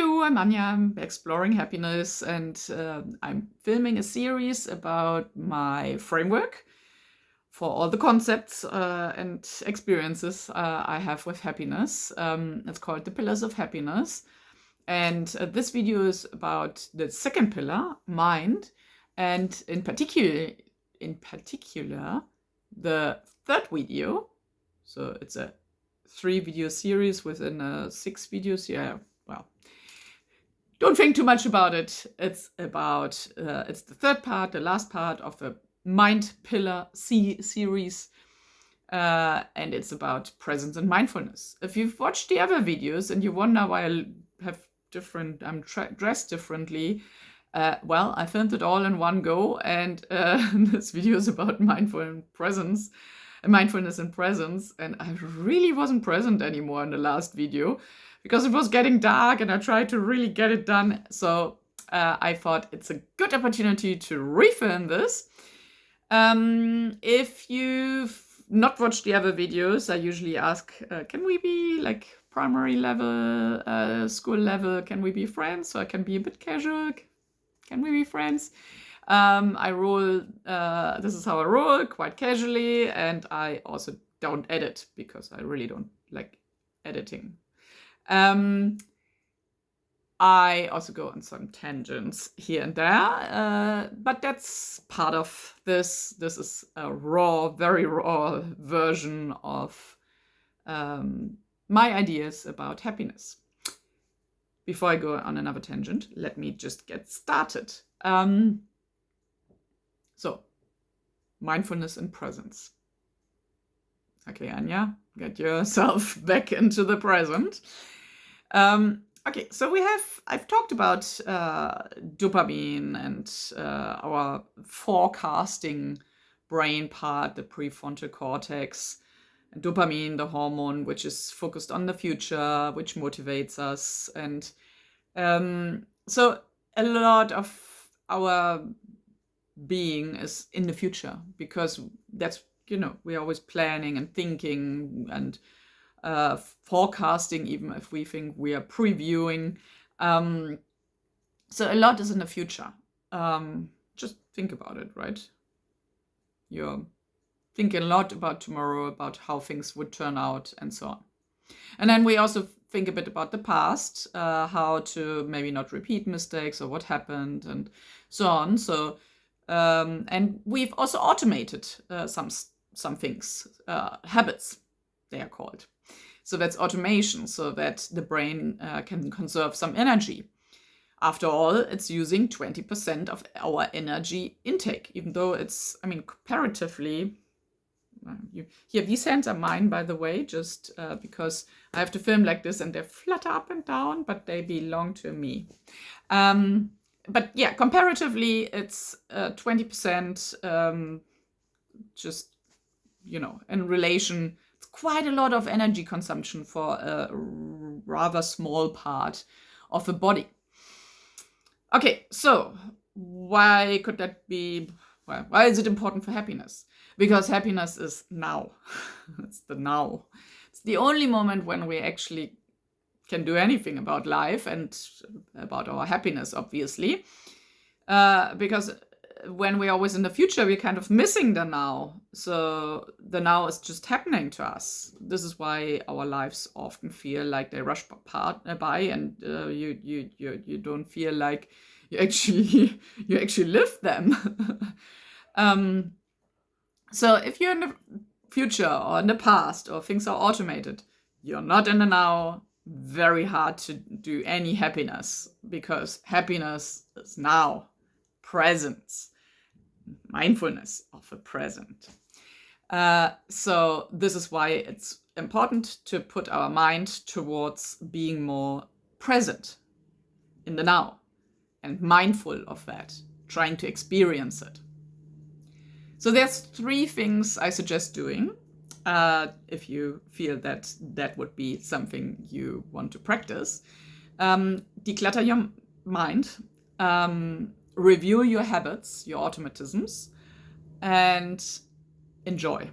Hello, I'm Anja. I'm exploring happiness, and I'm filming a series about my framework for all the concepts and experiences I have with happiness. It's called The Pillars of Happiness. And this video is about the second pillar, mind, and in particular, the third video. So it's a 3-video series within a 6-video series. Yeah, well, don't think too much about it. It's about it's the third part, the last part of the Mind Pillar series, and it's about presence and mindfulness. If you've watched the other videos and you wonder why I have different, I'm dressed differently, well, I filmed it all in one go, and this video is about mindfulness and presence, and I really wasn't present anymore in the last video because it was getting dark and I tried to really get it done. So I thought it's a good opportunity to refilm this. If you've not watched the other videos, I usually ask, can we be like primary level, school level? Can we be friends? So I can be a bit casual. Can we be friends? I roll, this is how I roll, quite casually, and I also don't edit because I really don't like editing. I also go on some tangents here and there, but that's part of this. This is a raw, very raw version of my ideas about happiness. Before I go on another tangent, let me just get started. So, mindfulness and presence. Okay, Anja, get yourself back into the present. Okay, so I've talked about dopamine and our forecasting brain part, the prefrontal cortex. And dopamine, the hormone, which is focused on the future, which motivates us. And so a lot of our being is in the future because that's, we're always planning and thinking and forecasting, even if we think we are previewing. So a lot is in the future. Just think about it, right? You're thinking a lot about tomorrow, about how things would turn out, and so on. And then we also think a bit about the past, how to maybe not repeat mistakes or what happened, and so on. So, and we've also automated some things, habits, they are called. So that's automation, so that the brain can conserve some energy. After all, it's using 20% of our energy intake, even though it's, comparatively. Here, these hands are mine, by the way, just because I have to film like this and they flutter up and down, but they belong to me. But yeah, comparatively, it's 20%, just, in relation. It's quite a lot of energy consumption for a rather small part of the body. Okay, so why could that be? Well, why is it important for happiness? Because happiness is now. It's the now. It's the only moment when we actually can do anything about life and about our happiness, obviously. Because when we're always in the future, we're kind of missing the now. So the now is just happening to us. This is why our lives often feel like they rush by, and you don't feel like you actually live them. So if you're in the future or in the past or things are automated, you're not in the now. Very hard to do any happiness because happiness is now, presence, mindfulness of the present. So this is why it's important to put our mind towards being more present in the now and mindful of that, trying to experience it. So there's 3 things I suggest doing if you feel that that would be something you want to practice. Declutter your mind, review your habits, your automatisms, and enjoy.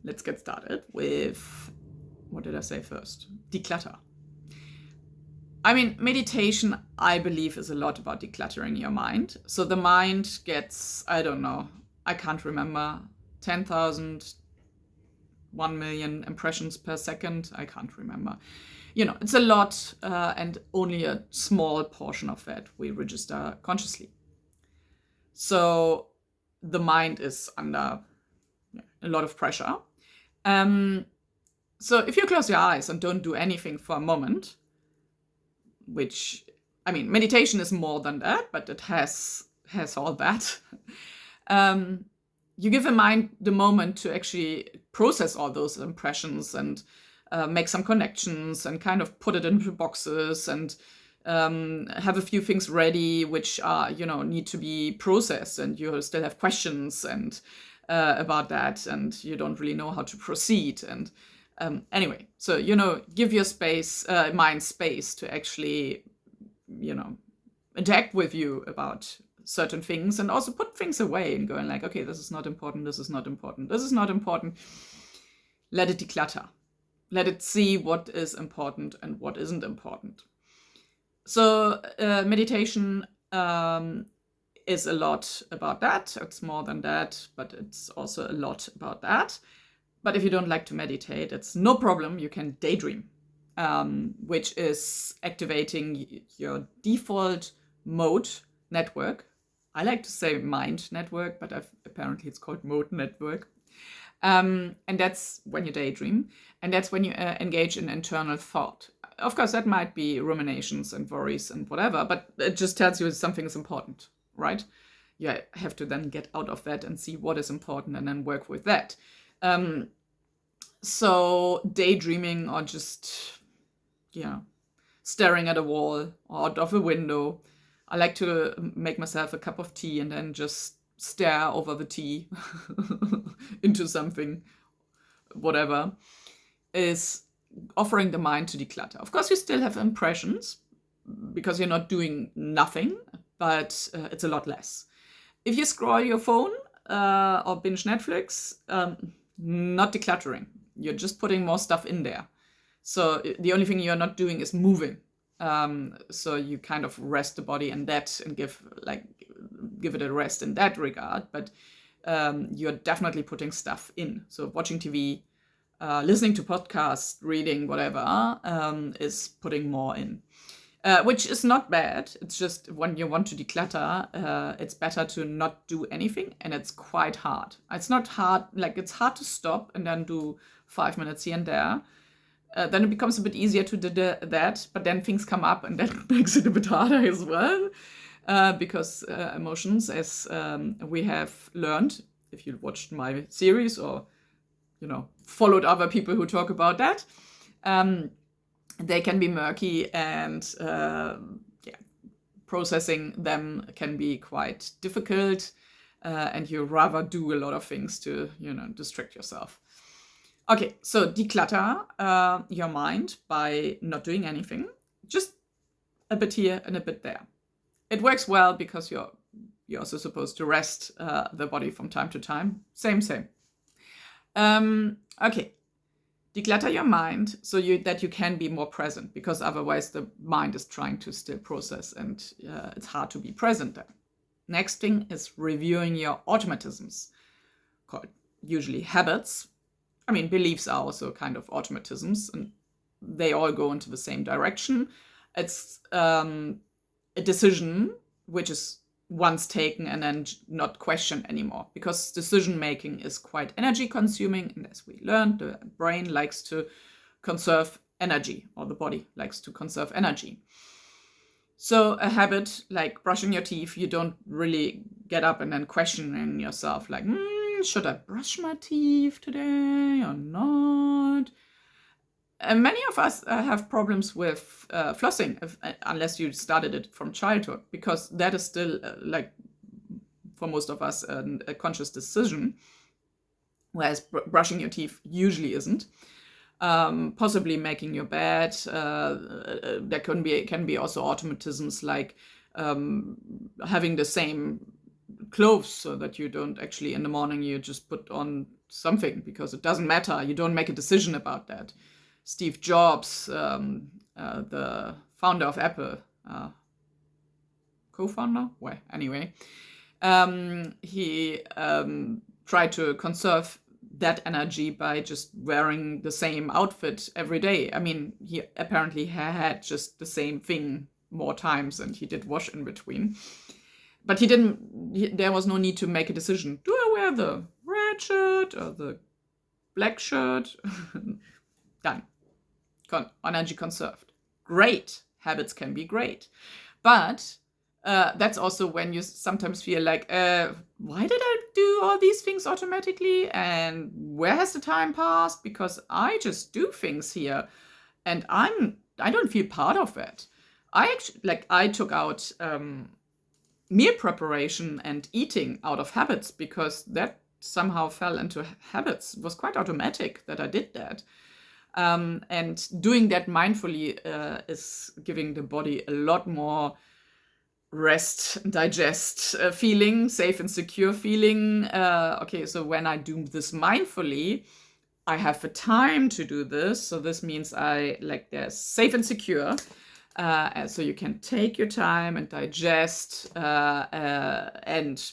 Let's get started with what what did I say first? Declutter. I mean, meditation, I believe, is a lot about decluttering your mind. So the mind gets, I don't know, I can't remember, 10,000, 1 million impressions per second. I can't remember. It's a lot, and only a small portion of that we register consciously. So the mind is under a lot of pressure. So if you close your eyes and don't do anything for a moment, which, I mean, meditation is more than that, but it has all that. You give a mind the moment to actually process all those impressions and make some connections and kind of put it into boxes and have a few things ready which are, need to be processed, and you still have questions and about that, and you don't really know how to proceed. And anyway, so, give your mind space to actually, interact with you about certain things, and also put things away and going like, okay, this is not important, this is not important, this is not important. Let it declutter. Let it see what is important and what isn't important. So meditation is a lot about that. It's more than that, but it's also a lot about that. But if you don't like to meditate, it's no problem. You can daydream, which is activating your default mode network. I like to say mind network, but apparently it's called mode network. And that's when you daydream. And that's when you engage in internal thought. Of course, that might be ruminations and worries and whatever, but it just tells you something is important, right? You have to then get out of that and see what is important and then work with that. So daydreaming, or just, staring at a wall or out of a window. I like to make myself a cup of tea and then just stare over the tea into something, whatever, is offering the mind to declutter. Of course, you still have impressions because you're not doing nothing, but it's a lot less. If you scroll your phone or binge Netflix, not decluttering. You're just putting more stuff in there. So the only thing you're not doing is moving. So you kind of rest the body in that and give it a rest in that regard. But you're definitely putting stuff in. So watching TV, listening to podcasts, reading, whatever, is putting more in. Which is not bad. It's just when you want to declutter, it's better to not do anything, and it's quite hard. It's not hard, it's hard to stop and then do 5 minutes here and there. Then it becomes a bit easier to do that, but then things come up and that makes it a bit harder as well. Because emotions, as we have learned, if you watched my series or, followed other people who talk about that, they can be murky, and processing them can be quite difficult, and you rather do a lot of things to, distract yourself. Okay, so declutter your mind by not doing anything, just a bit here and a bit there. It works well because you're also supposed to rest the body from time to time. Same. Okay. Declutter your mind so that you can be more present, because otherwise the mind is trying to still process, and it's hard to be present then. Next thing is reviewing your automatisms, called usually habits. I mean, beliefs are also kind of automatisms, and they all go into the same direction. It's a decision which is once taken and then not questioned anymore, because decision making is quite energy consuming, and as we learned, the brain likes to conserve energy, or the body likes to conserve energy. So a habit like brushing your teeth, you don't really get up and then questioning yourself like, should I brush my teeth today or not? And many of us have problems with flossing, unless you started it from childhood, because that is still, for most of us, a conscious decision, whereas brushing your teeth usually isn't. Possibly making your bed. There can be also automatisms like having the same clothes, so that you don't actually in the morning you just put on something because it doesn't matter. You don't make a decision about that. Steve Jobs, the founder of Apple, co-founder? Well, anyway, he tried to conserve that energy by just wearing the same outfit every day. I mean, he apparently had just the same thing more times, and he did wash in between. But there was no need to make a decision. Do I wear the red shirt or the black shirt? Done. Energy conserved. Great. Habits can be great. But that's also when you sometimes feel like, why did I do all these things automatically? And where has the time passed? Because I just do things here, and I don't feel part of it. I took out meal preparation and eating out of habits, because that somehow fell into habits. It was quite automatic that I did that. And doing that mindfully is giving the body a lot more rest, digest feeling, safe and secure feeling. Okay, so when I do this mindfully, I have the time to do this. So this means they're safe and secure. And so you can take your time and digest and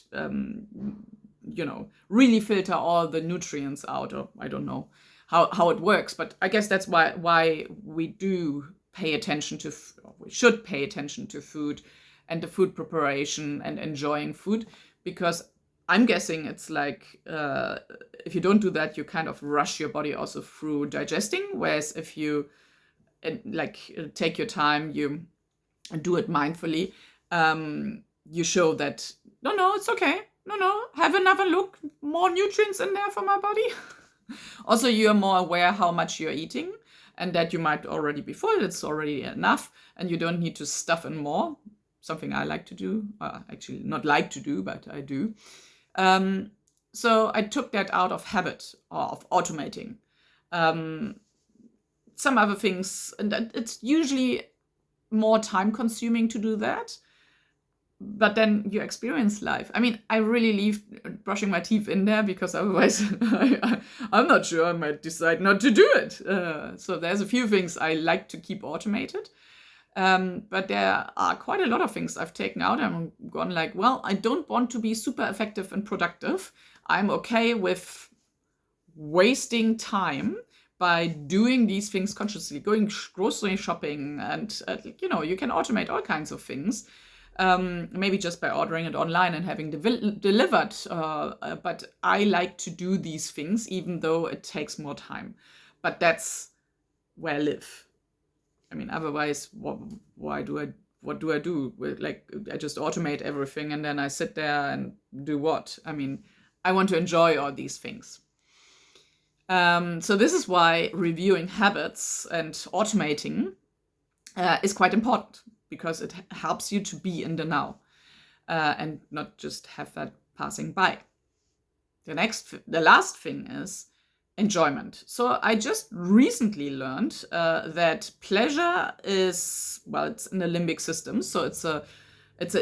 really filter all the nutrients out. Or I don't know how it works, but I guess that's why we do pay attention to, we should pay attention to food and the food preparation and enjoying food, because I'm guessing it's like if you don't do that, you kind of rush your body also through digesting. Whereas if you take your time, you do it mindfully, you show that no, it's okay. No, have another look. More nutrients in there for my body. Also, you're more aware how much you're eating, and that you might already be full. It's already enough, and you don't need to stuff in more. Something I like to do. Actually, not like to do, but I do. So I took that out of habit, or of automating. Some other things, and it's usually more time consuming to do that, but then you experience life. I mean, I really leave brushing my teeth in there, because otherwise I'm not sure, I might decide not to do it. So there's a few things I like to keep automated. But there are quite a lot of things I've taken out. I'm gone like, well, I don't want to be super effective and productive. I'm okay with wasting time by doing these things consciously, going grocery shopping, and you can automate all kinds of things. Maybe just by ordering it online and having delivered. But I like to do these things, even though it takes more time. But that's where I live. I mean, otherwise, what do I do? I just automate everything, and then I sit there and do what? I mean, I want to enjoy all these things. So this is why reviewing habits and automating is quite important, because it helps you to be in the now and not just have that passing by. The last thing is enjoyment. So I just recently learned that pleasure is, it's in the limbic system. So it's an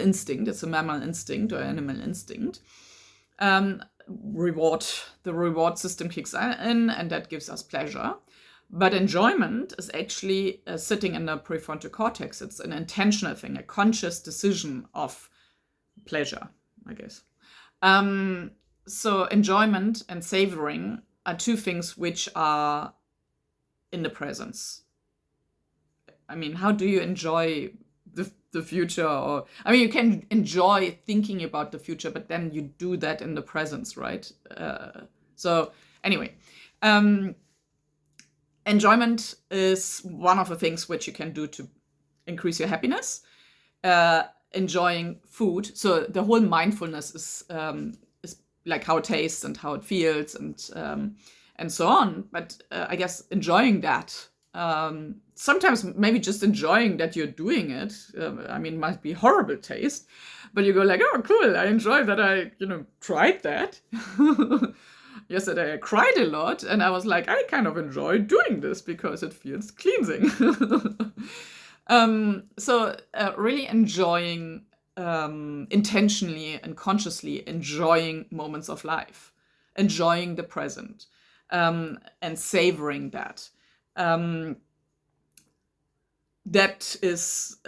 instinct. It's a mammal instinct or animal instinct. The reward system kicks in, and that gives us pleasure. But enjoyment is actually sitting in the prefrontal cortex. It's an intentional thing, a conscious decision of pleasure, I guess. So enjoyment and savoring are two things which are in the presence. I mean, how do you enjoy the future? Or I mean, you can enjoy thinking about the future, but then you do that in the presence, right? So anyway, enjoyment is one of the things which you can do to increase your happiness. Enjoying food. So the whole mindfulness is like how it tastes and how it feels and so on. But I guess enjoying that. Sometimes maybe just enjoying that you're doing it. I mean, might be horrible taste, but you go like, oh, cool. I enjoy that I, tried that. Yesterday I cried a lot, and I was like, I kind of enjoy doing this because it feels cleansing. So really enjoying, intentionally and consciously enjoying moments of life, enjoying the present, and savoring that. That is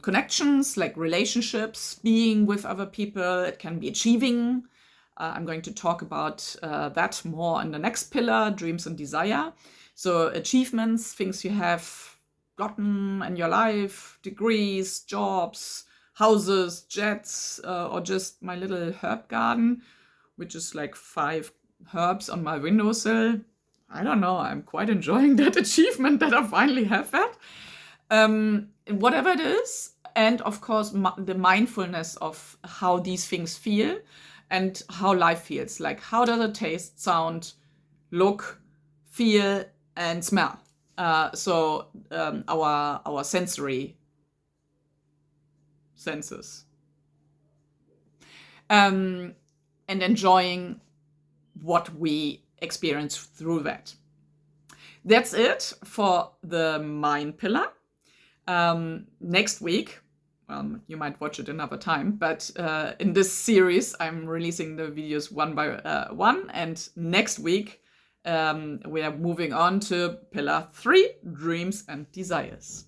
connections, like relationships, being with other people. It can be achieving. I'm going to talk about that more in the next pillar, dreams and desire. So achievements, things you have gotten in your life, degrees, jobs, houses, jets, or just my little herb garden, which is like 5 herbs on my windowsill. I don't know, I'm quite enjoying that achievement that I finally have that. Whatever it is, and of course, the mindfulness of how these things feel and how life feels. Like, how does it taste, sound, look, feel, and smell? So our sensory senses. And enjoying what we experience through that. That's it for the mind pillar. Next week, you might watch it another time, but in this series, I'm releasing the videos one by one. And next week, we are moving on to pillar 3, dreams and desires.